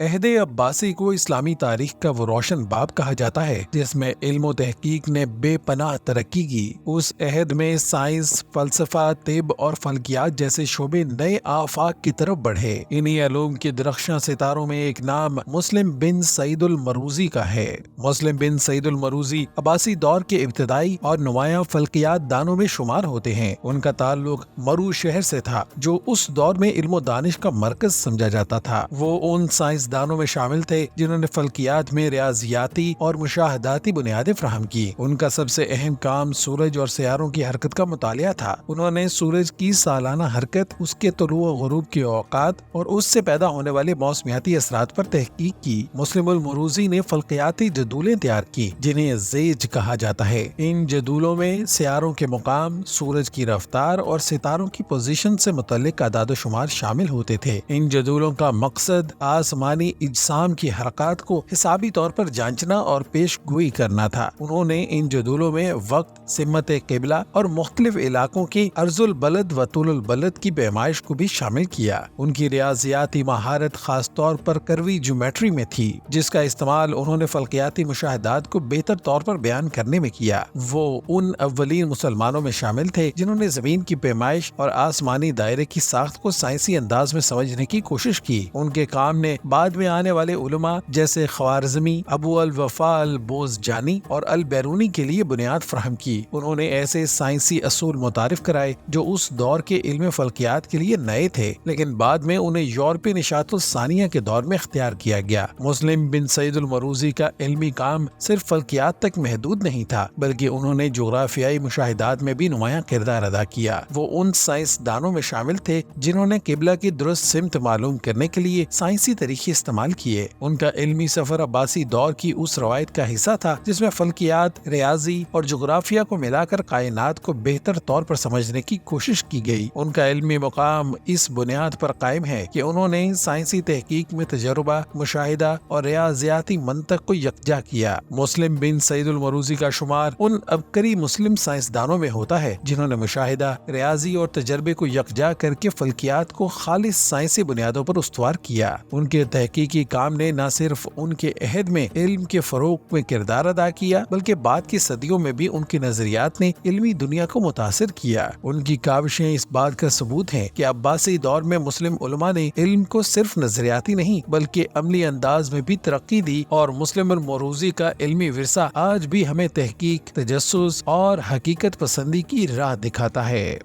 عہد عباسی کو اسلامی تاریخ کا وہ روشن باب کہا جاتا ہے جس میں علم و تحقیق نے بے پناہ ترقی کی۔ اس عہد میں سائنس، فلسفہ، طب اور فلکیات جیسے شعبے نئے آفاق کی طرف بڑھے۔ انہی علوم کے درخشاں ستاروں میں ایک نام مسلم بن سعید المروزی کا ہے۔ مسلم بن سعید المروزی عباسی دور کے ابتدائی اور نمایاں فلکیات دانوں میں شمار ہوتے ہیں۔ ان کا تعلق مرو شہر سے تھا جو اس دور میں علم و دانش کا مرکز سمجھا جاتا تھا۔ وہ ان سائنسدانوں میں شامل تھے جنہوں نے فلکیات میں ریاضیاتی اور مشاہداتی بنیادیں فراہم کی۔ ان کا سب سے اہم کام سورج اور سیاروں کی حرکت کا مطالعہ تھا۔ انہوں نے سورج کی سالانہ حرکت، اس کے طلوع و غروب کے اوقات اور اس سے پیدا ہونے والے موسمیاتی اثرات پر تحقیق کی۔ مسلم المروزی نے فلکیاتی جدولیں تیار کی جنہیں زیج کہا جاتا ہے۔ ان جدولوں میں سیاروں کے مقام، سورج کی رفتار اور ستاروں کی پوزیشن سے متعلق اعداد و شمار شامل ہوتے تھے۔ ان جدولوں کا مقصد آسمانی اجسام کی حرکات کو حسابی طور پر جانچنا اور پیش گوئی کرنا تھا۔ انہوں نے ان جدولوں میں وقت، سمت قبلہ اور مختلف علاقوں کی عرض البلد و طول البلد کی پیمائش کو بھی شامل کیا۔ ان کی ریاضیاتی مہارت خاص طور پر کروی جیومیٹری میں تھی، جس کا استعمال انہوں نے فلکیاتی مشاہدات کو بہتر طور پر بیان کرنے میں کیا۔ وہ ان اولین مسلمانوں میں شامل تھے جنہوں نے زمین کی پیمائش اور آسمانی دائرے کی ساخت کو سائنسی انداز میں سمجھنے کی کوشش کی۔ ان کے کام نے بعد میں آنے والے علماء جیسے خوارزمی، ابو الوفا البوزجانی اور البیرونی کے لیے بنیاد فراہم کی۔ انہوں نے ایسے سائنسی اصول متعارف کرائے جو اس دور کے علم فلکیات کے لیے نئے تھے، لیکن بعد میں انہیں یورپی نشاط الثانیہ کے دور میں اختیار کیا گیا۔ مسلم بن سعید المروزی کا علمی کام صرف فلکیات تک محدود نہیں تھا، بلکہ انہوں نے جغرافیائی مشاہدات میں بھی نمایاں کردار ادا کیا۔ وہ ان سائنس دانوں میں شامل تھے جنہوں نے قبلہ کی درست سمت معلوم کرنے کے لیے سائنسی طریقے استعمال کیے۔ ان کا علمی سفر عباسی دور کی اس روایت کا حصہ تھا جس میں فلکیات، ریاضی اور جغرافیہ کو ملا کر کائنات کو بہتر طور پر سمجھنے کی کوشش کی گئی۔ ان کا علمی مقام اس بنیاد پر قائم ہے کہ انہوں نے سائنسی تحقیق میں تجربہ، مشاہدہ اور ریاضیاتی منطق کو یکجا کیا۔ مسلم بن سعید المروزی کا شمار ان عبقری مسلم سائنسدانوں میں ہوتا ہے جنہوں نے مشاہدہ، ریاضی اور تجربے کو یکجا کر کے فلکیات کو خالص سائنسی بنیادوں پر استوار کیا۔ ان کے تحقیقی کام نے نہ صرف ان کے عہد میں علم کے فروغ میں کردار ادا کیا، بلکہ بعد کی صدیوں میں بھی ان کے نظریات نے علمی دنیا کو متاثر کیا۔ ان کی کاوشیں اس بات کا ثبوت ہیں کہ عباسی دور میں مسلم علماء نے علم کو صرف نظریاتی نہیں بلکہ عملی انداز میں بھی ترقی دی، اور مسلم المروزی کا علمی ورثہ آج بھی ہمیں تحقیق، تجسس اور حقیقت پسندی کی راہ دکھاتا ہے۔